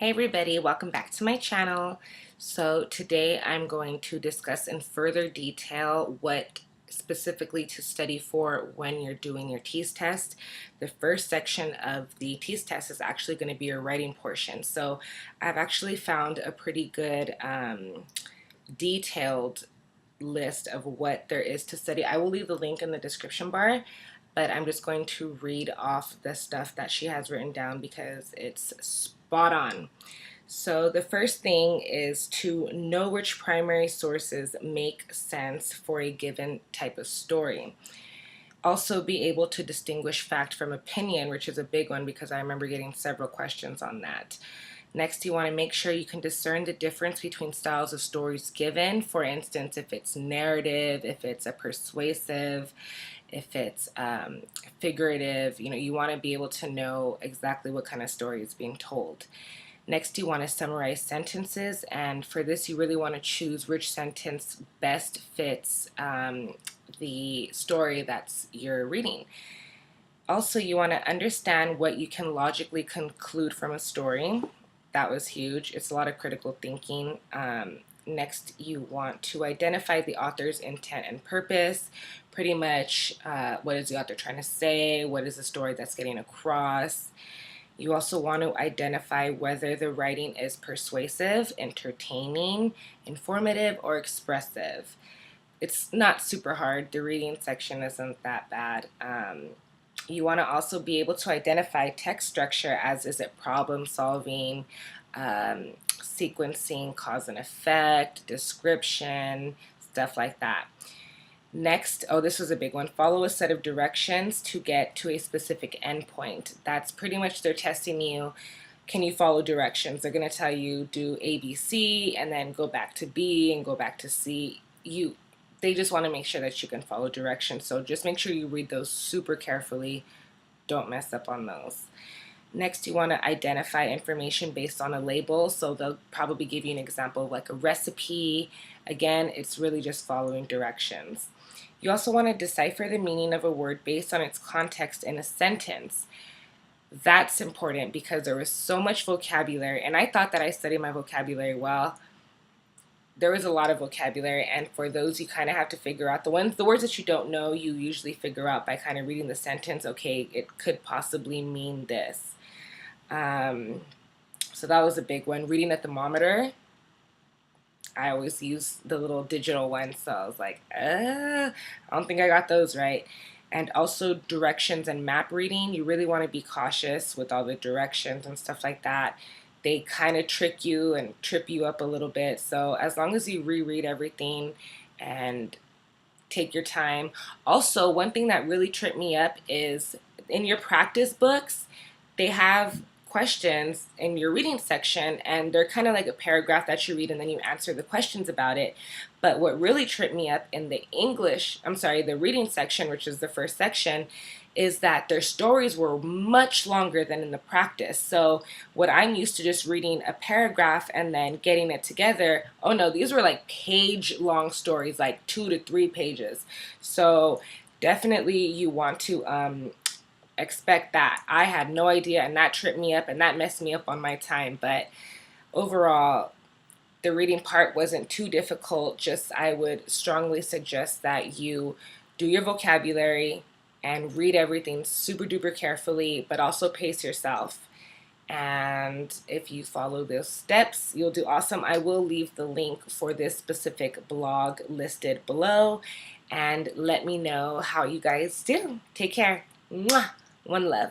Hey everybody, welcome back to my channel. So today I'm going to discuss in further detail what specifically to study for when you're doing your TEAS test. The first section of the TEAS test is actually going to be your writing portion. So I've actually found a pretty good detailed list of what there is to study. I will leave the link in the description bar, but I'm just going to read off the stuff that she has written down because it's spot on. So the first thing is to know which primary sources make sense for a given type of story. Also be able to distinguish fact from opinion, which is a big one because I remember getting several questions on that. Next, you want to make sure you can discern the difference between styles of stories given. For instance, if it's narrative, if it's a persuasive, if it's figurative, you want to be able to know exactly what kind of story is being told. Next, you want to summarize sentences, and for this you really want to choose which sentence best fits the story that's you're reading. Also, you want to understand what you can logically conclude from a story. That was huge. It's a lot of critical thinking. Next, you want to identify the author's intent and purpose. Pretty much, what is the author trying to say? What is the story that's getting across? You also want to identify whether the writing is persuasive, entertaining, informative, or expressive. It's not super hard. The reading section isn't that bad. You want to also be able to identify text structure, as is it problem solving, sequencing, cause and effect, description, stuff like that. Next, this was a big one, follow a set of directions to get to a specific endpoint. That's pretty much they're testing you. Can you follow directions? They're going to tell you do A, B, C, and then go back to B and go back to C. They just want to make sure that you can follow directions. So just make sure you read those super carefully. Don't mess up on those. Next, you want to identify information based on a label. So they'll probably give you an example of like a recipe. Again, it's really just following directions. You also want to decipher the meaning of a word based on its context in a sentence. That's important because there was so much vocabulary, and I thought that I studied my vocabulary well. There was a lot of vocabulary, and for those you kind of have to figure out the words that you don't know, you usually figure out by kind of reading the sentence. Okay, it could possibly mean this. So that was a big one. Reading a thermometer. I always use the little digital ones, so I was like, I don't think I got those right. And also directions and map reading. You really want to be cautious with all the directions and stuff like that. They kind of trick you and trip you up a little bit. So as long as you reread everything and take your time. Also, one thing that really tripped me up is in your practice books, they have questions in your reading section, and they're kind of like a paragraph that you read and then you answer the questions about it. But what really tripped me up in the the reading section, which is the first section, is that their stories were much longer than in the practice. So what I'm used to just reading a paragraph and then getting it together, oh no, these were like page long stories, like 2 to 3 pages. So definitely you want to expect that. I had no idea, and that tripped me up and that messed me up on my time. But overall, the reading part wasn't too difficult. Just I would strongly suggest that you do your vocabulary and read everything super duper carefully, but also pace yourself. And if you follow those steps, you'll do awesome. I will leave the link for this specific blog listed below, and let me know how you guys do. Take care. Mwah. One love.